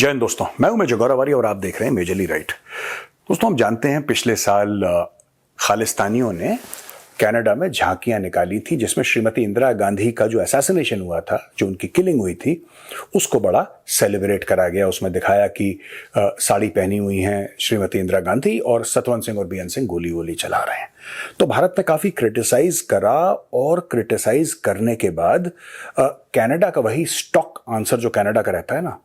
जय हिंद दोस्तों, मैं हूं मेजर गौरव आर्य और आप देख रहे हैं मेजरली राइट। दोस्तों, हम जानते हैं पिछले साल खालिस्तानियों ने कनाडा में झांकियां निकाली थी जिसमें श्रीमती इंदिरा गांधी का जो असैसिनेशन हुआ था, जो उनकी किलिंग हुई थी, उसको बड़ा सेलिब्रेट करा गया। उसमें दिखाया कि साड़ी पहनी हुई हैं श्रीमती इंदिरा गांधी और सतवंत सिंह और बीएन सिंह गोली वोली चला रहे हैं। तो भारत ने काफी क्रिटिसाइज करा और क्रिटिसाइज करने के बाद कनाडा का वही स्टॉक आंसर जो कनाडा का रहता है ना,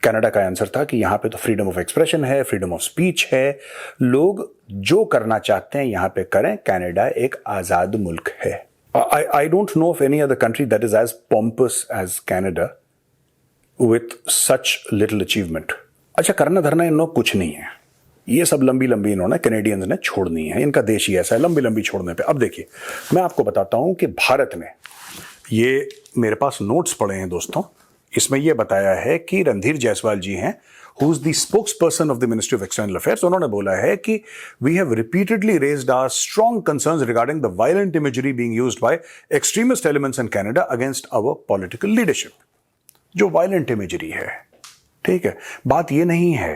कनाडा का आंसर था कि यहां पे तो फ्रीडम ऑफ एक्सप्रेशन है, फ्रीडम ऑफ स्पीच है, लोग जो करना चाहते हैं यहां पे करें, कनाडा एक आजाद मुल्क है। I don't know of any other country that is as pompous as Canada with such little achievement. अच्छा, करना धरना इन लोग कुछ नहीं है, ये सब लंबी लंबी इन्होंने कैनेडियंस ने छोड़नी है, इनका देश ही ऐसा है लंबी लंबी छोड़ने पे। अब देखिए, मैं आपको बताता हूं कि भारत में, ये मेरे पास नोट्स पड़े हैं दोस्तों, इसमें यह बताया है कि रणधीर जायसवाल जी हैं, who is the spokesperson of the ministry of external affairs. उन्होंने बोला है कि we have repeatedly raised our strong concerns regarding the violent imagery being used by extremist elements in Canada against our political leadership. जो violent imagery है, ठीक है, बात यह नहीं है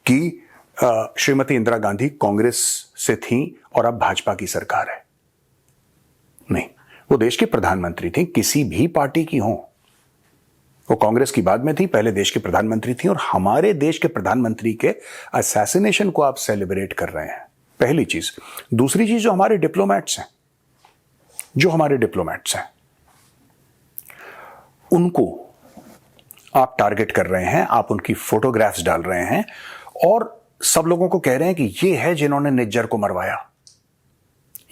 कि श्रीमती इंदिरा गांधी कांग्रेस से थी और अब भाजपा की सरकार है, नहीं, वो देश की प्रधानमंत्री थी, किसी भी पार्टी की हो। वो कांग्रेस की बाद में थी, पहले देश के प्रधानमंत्री थी, और हमारे देश के प्रधानमंत्री के असैसिनेशन को आप सेलिब्रेट कर रहे हैं, पहली चीज। दूसरी चीज, जो हमारे डिप्लोमेट्स हैं, उनको आप टारगेट कर रहे हैं, आप उनकी फोटोग्राफ्स डाल रहे हैं और सब लोगों को कह रहे हैं कि ये है जिन्होंने निज्जर को मरवाया,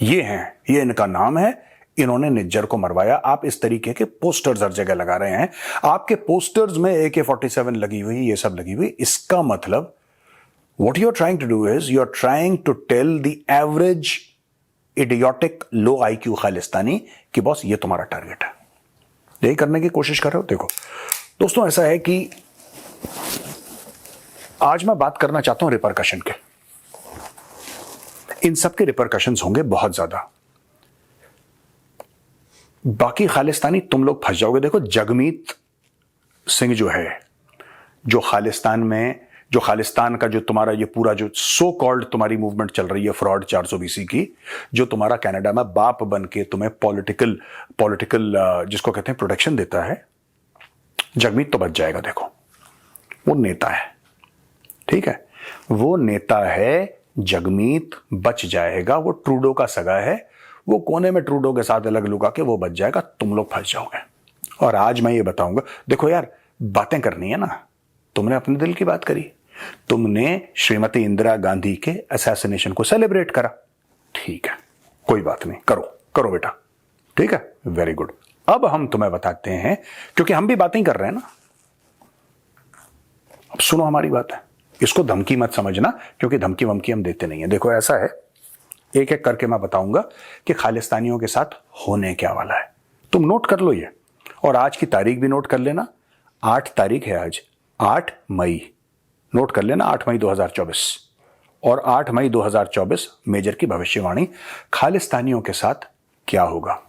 ये हैं, ये इनका नाम है, इन्होंने निज्जर को मरवाया। आप इस तरीके के पोस्टर्स हर जगह लगा रहे हैं, आपके पोस्टर्स में AK-47 लगी हुई, ये सब लगी हुई। इसका मतलब what you are trying to do is you are trying to tell the average idiotic low IQ Khalistani कि बॉस ये तुम्हारा टारगेट है, यही करने की कोशिश कर रहे हो। देखो दोस्तों, ऐसा है कि आज मैं बात करना चाहता हूं रिपरकशन के। इन सब के रिपरकशंस होंगे बहुत ज्यादा, बाकी खालिस्तानी तुम लोग फंस जाओगे। देखो, जगमीत सिंह जो है, जो खालिस्तान का जो तुम्हारा ये पूरा जो सो कॉल्ड तुम्हारी मूवमेंट चल रही है फ्रॉड 420 की, जो तुम्हारा कनाडा में बाप बन के तुम्हें पॉलिटिकल जिसको कहते हैं प्रोटेक्शन देता है, जगमीत तो बच जाएगा। देखो, वो नेता है, ठीक है, वो नेता है, जगमीत बच जाएगा। वो ट्रूडो का सगा है, वो कोने में ट्रूडो के साथ अलग लुका के वो बच जाएगा, तुम लोग फंस जाओगे। और आज मैं ये बताऊंगा, देखो यार, बातें करनी है ना, तुमने अपने दिल की बात करी, तुमने श्रीमती इंदिरा गांधी के असैसिनेशन को सेलिब्रेट करा, ठीक है, कोई बात नहीं, करो बेटा, ठीक है, वेरी गुड। अब हम तुम्हें बताते हैं, क्योंकि हम भी बातें कर रहे हैं ना, अब सुनो हमारी बात है, इसको धमकी मत समझना, क्योंकि धमकी वमकी हम देते नहीं है। देखो, ऐसा है, एक एक करके मैं बताऊंगा कि खालिस्तानियों के साथ होने क्या वाला है। तुम नोट कर लो ये, और आज की तारीख भी नोट कर लेना, 8 तारीख है आज, 8 मई, नोट कर लेना, 8 मई 2024। और 8 मई 2024 मेजर की भविष्यवाणी, खालिस्तानियों के साथ क्या होगा।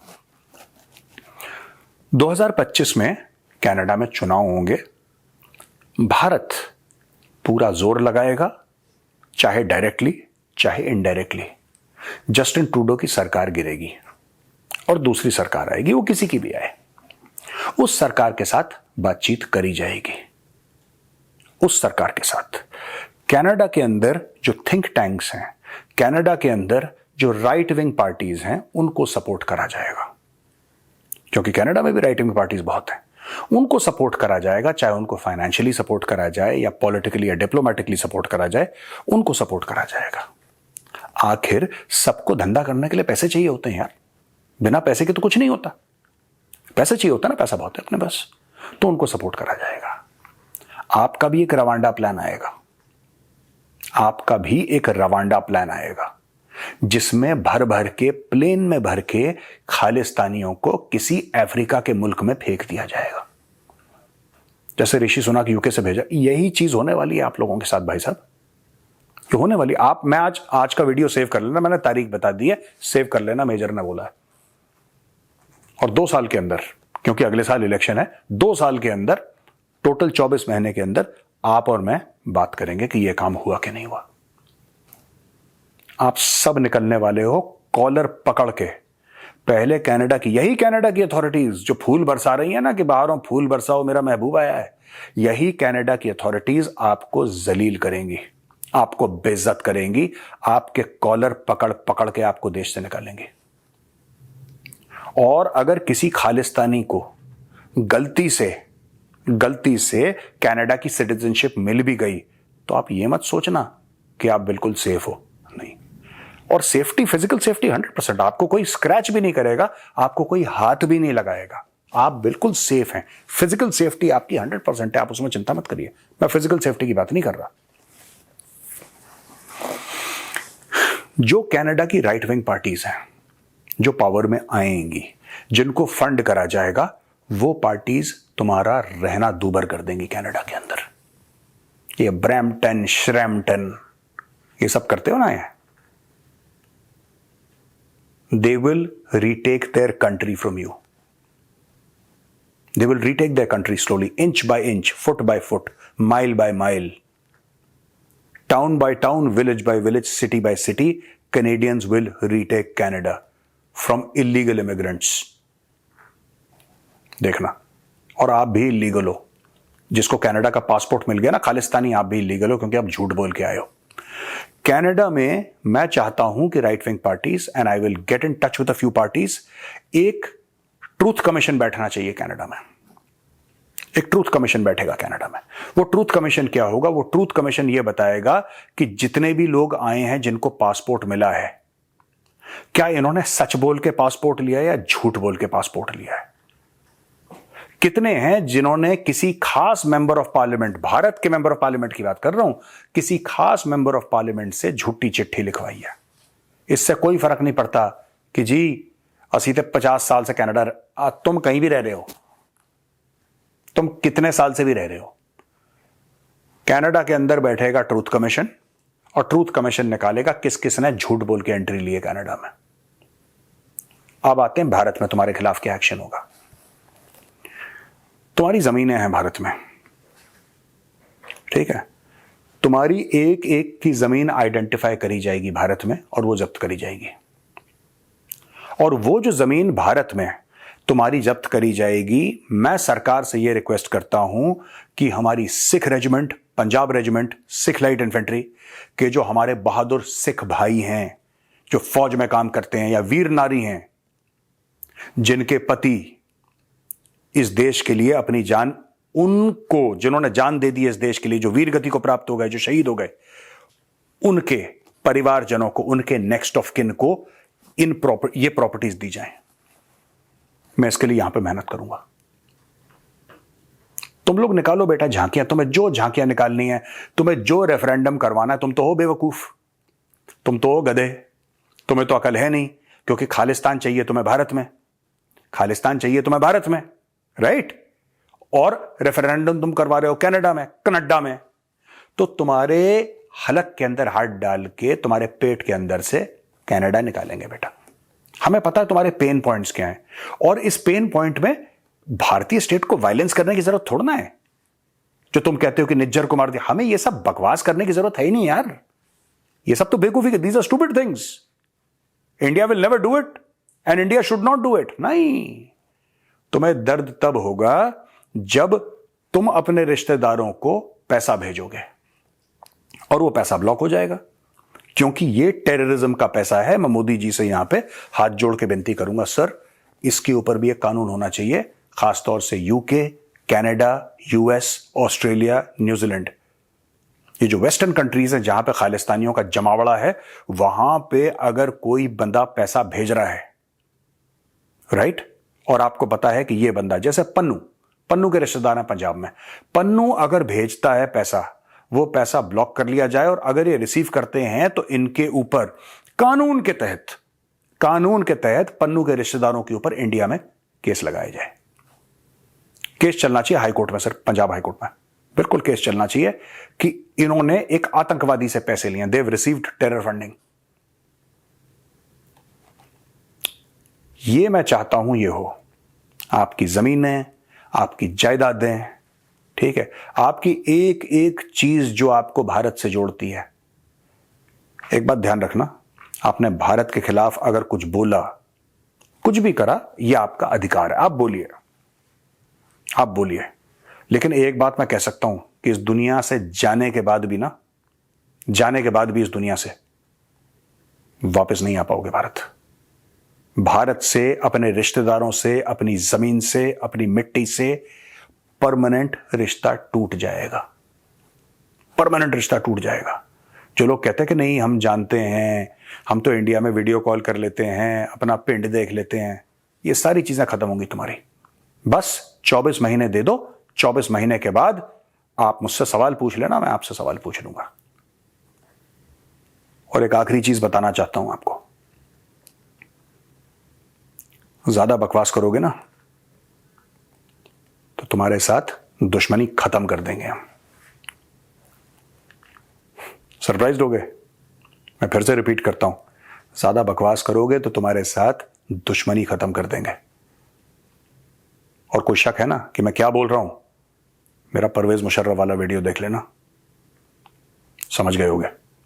2025 में कनाडा में चुनाव होंगे, भारत पूरा जोर लगाएगा, चाहे डायरेक्टली चाहे इनडायरेक्टली। जस्टिन ट्रूडो की सरकार गिरेगी और दूसरी सरकार आएगी, वो किसी की भी आए, उस सरकार के साथ बातचीत करी जाएगी। उस सरकार के साथ कनाडा के अंदर जो थिंक टैंक्स हैं, कनाडा के अंदर जो राइट विंग पार्टीज हैं, उनको सपोर्ट करा जाएगा, क्योंकि कनाडा में भी राइट विंग पार्टीज बहुत हैं, उनको सपोर्ट करा जाएगा, चाहे उनको फाइनेंशियली सपोर्ट करा जाए या पॉलिटिकली या डिप्लोमेटिकली सपोर्ट करा जाए, उनको सपोर्ट करा जाएगा। आखिर सबको धंधा करने के लिए पैसे चाहिए होते हैं यार, बिना पैसे के तो कुछ नहीं होता, पैसे चाहिए होता ना, पैसा बहुत है अपने पास, तो उनको सपोर्ट करा जाएगा। आपका भी एक रवांडा प्लान आएगा, जिसमें भर भर के, प्लेन में भर के खालिस्तानियों को किसी अफ्रीका के मुल्क में फेंक दिया जाएगा, जैसे ऋषि सुनाक यूके से भेजा। यही चीज होने वाली है आप लोगों के साथ भाई साहब, ये होने वाली। मैं आज का वीडियो सेव कर लेना, मैंने तारीख बता दी है, सेव कर लेना, मेजर ने बोला है। और 2 साल के अंदर, क्योंकि अगले साल इलेक्शन है, 2 साल के अंदर टोटल 24 महीने के अंदर आप और मैं बात करेंगे कि यह काम हुआ कि नहीं हुआ। आप सब निकलने वाले हो कॉलर पकड़ के। पहले कनाडा की, यही कनाडा की अथॉरिटीज जो फूल बरसा रही है ना कि बाहरों फूल बरसाओ मेरा महबूब आया है, यही कनाडा की अथॉरिटीज आपको जलील करेंगी, आपको बेइज्जत करेंगी, आपके कॉलर पकड़ पकड़ के आपको देश से निकालेंगे। और अगर किसी खालिस्तानी को गलती से कनाडा की सिटीजनशिप मिल भी गई तो आप ये मत सोचना कि आप बिल्कुल सेफ हो, नहीं। और सेफ्टी, फिजिकल सेफ्टी 100%, आपको कोई स्क्रैच भी नहीं करेगा, आपको कोई हाथ भी नहीं लगाएगा, आप बिल्कुल सेफ हैं। फिजिकल सेफ्टी आपकी 100% है, आप उसमें चिंता मत करिए। मैं फिजिकल सेफ्टी की बात नहीं कर रहा। जो कनाडा की राइट विंग पार्टीज हैं जो पावर में आएंगी, जिनको फंड करा जाएगा, वो पार्टीज तुम्हारा रहना दूभर कर देंगी कनाडा के अंदर। ये ब्रैम्पटन श्रैम्पटन ये सब करते हो ना, ये they will retake their country from you. They will retake their country slowly, inch by inch, foot by foot, mile by mile, town by town, village by village, city by city. Canadians will retake Canada from illegal immigrants. देखना। और आप भी illegal हो, जिसको Canada का passport मिल गया ना खालिस्तानी, आप भी इलीगल हो क्योंकि आप झूठ बोल के आए हो। कनाडा में मैं चाहता हूं कि right wing parties, and I will get in touch with a few parties, एक ट्रूथ कमीशन बैठना चाहिए कनाडा में। एक ट्रूथ कमीशन बैठेगा कनाडा में। वो ट्रूथ कमीशन क्या होगा? वो ट्रूथ कमीशन ये बताएगा कि जितने भी लोग आए हैं जिनको पासपोर्ट मिला है, क्या इन्होंने सच बोल के पासपोर्ट लिया है या झूठ बोल के पासपोर्ट लिया है? कितने हैं जिन्होंने किसी खास मेंबर ऑफ पार्लियामेंट, भारत के मेंबर ऑफ पार्लियामेंट की बात कर रहा हूं, किसी खास मेंबर ऑफ पार्लियामेंट से झूठी चिट्ठी लिखवाई है? इससे कोई फर्क नहीं पड़ता कि जी असी तो 50 साल से कनाडा, तुम कहीं भी रह रहे हो, तुम कितने साल से भी रह रहे हो, कनाडा के अंदर बैठेगा ट्रूथ कमीशन और ट्रूथ कमीशन निकालेगा किस किस ने झूठ बोल के एंट्री ली है कनाडा में। अब आते हैं भारत में तुम्हारे खिलाफ क्या एक्शन होगा। तुम्हारी जमीनें हैं भारत में, ठीक है, तुम्हारी एक एक की जमीन आइडेंटिफाई करी जाएगी भारत में और वो जब्त करी जाएगी। और वो जो जमीन भारत में तुम्हारी जब्त करी जाएगी, मैं सरकार से ये रिक्वेस्ट करता हूं कि हमारी Sikh regiment, Punjab regiment, Sikh light infantry के जो हमारे बहादुर सिख भाई हैं जो फौज में काम करते हैं, या वीर नारी हैं जिनके पति इस देश के लिए अपनी जान, उनको जिन्होंने जान दे दी इस देश के लिए, जो वीर गति को प्राप्त हो गए, जो शहीद हो गए, उनके परिवारजनों को, उनके नेक्स्ट ऑफ किन को ये प्रॉपर्टीज दी जाएं। मैं इसके लिए यहां पे मेहनत करूंगा। तुम लोग निकालो बेटा झांकियां, तुम्हें जो झांकियां निकालनी है, तुम्हें जो रेफरेंडम करवाना है। तुम तो हो बेवकूफ, तुम तो हो गधे, तुम्हें तो अकल है नहीं, क्योंकि खालिस्तान चाहिए तुम्हें भारत में, खालिस्तान चाहिए तुम्हें भारत में, राइट? और रेफरेंडम तुम करवा रहे हो कनाडा में। तो तुम्हारे हलक के अंदर हाथ डाल के तुम्हारे पेट के अंदर से कनाडा निकालेंगे बेटा। हमें पता है तुम्हारे पेन पॉइंट्स क्या हैं, और इस पेन पॉइंट में भारतीय स्टेट को वायलेंस करने की जरूरत थोड़ा ना है। जो तुम कहते हो कि निज्जर को मार दिया, हमें यह सब बकवास करने की जरूरत है ही नहीं यार। ये सब तो बेवकूफी के, these are stupid things. India will never do it and India should not do it. नहीं, तुम्हें दर्द तब होगा जब तुम अपने रिश्तेदारों को पैसा भेजोगे और वो पैसा ब्लॉक हो जाएगा, क्योंकि ये टेररिज्म का पैसा है। मैं मोदी जी से यहां पे हाथ जोड़ के विनती करूंगा, सर इसके ऊपर भी एक कानून होना चाहिए, खासतौर से UK, Canada, US, Australia, New Zealand, ये जो वेस्टर्न कंट्रीज हैं जहां पे खालिस्तानियों का जमावड़ा है, वहां पे अगर कोई बंदा पैसा भेज रहा है, राइट, और आपको पता है कि ये बंदा, जैसे पन्नू के रिश्तेदार हैं पंजाब में, पन्नू अगर भेजता है पैसा, वो पैसा ब्लॉक कर लिया जाए, और अगर ये रिसीव करते हैं तो इनके ऊपर कानून के तहत पन्नू के रिश्तेदारों के ऊपर इंडिया में केस लगाया जाए। केस चलना चाहिए हाईकोर्ट में, सर, पंजाब हाईकोर्ट में बिल्कुल केस चलना चाहिए कि इन्होंने एक आतंकवादी से पैसे लिए, देव रिसीव्ड टेरर फंडिंग। ये मैं चाहता हूं ये हो, आपकी जमीनें, आपकी जायदादें, ठीक है, आपकी एक एक चीज जो आपको भारत से जोड़ती है। एक बात ध्यान रखना, आपने भारत के खिलाफ अगर कुछ बोला, कुछ भी करा, यह आपका अधिकार है, आप बोलिए, आप बोलिए। लेकिन एक बात मैं कह सकता हूं कि इस दुनिया से जाने के बाद भी इस दुनिया से वापस नहीं आ पाओगे। भारत से, अपने रिश्तेदारों से, अपनी जमीन से, अपनी मिट्टी से परमानेंट रिश्ता टूट जाएगा, परमानेंट रिश्ता टूट जाएगा। जो लोग कहते हैं कि नहीं हम जानते हैं, हम तो इंडिया में वीडियो कॉल कर लेते हैं, अपना पिंड देख लेते हैं, ये सारी चीजें खत्म होंगी तुम्हारी। बस 24 महीने दे दो, 24 महीने के बाद आप मुझसे सवाल पूछ लेना, मैं आपसे सवाल पूछ लूंगा। और एक आखिरी चीज बताना चाहता हूं आपको, ज्यादा बकवास करोगे ना तो तुम्हारे साथ दुश्मनी खत्म कर देंगे हम। सरप्राइज्ड हो गए? मैं फिर से रिपीट करता हूं, ज्यादा बकवास करोगे तो तुम्हारे साथ दुश्मनी खत्म कर देंगे। और कोई शक है ना कि मैं क्या बोल रहा हूं? मेरा परवेज मुशर्रफ वाला वीडियो देख लेना, समझ गए होगे।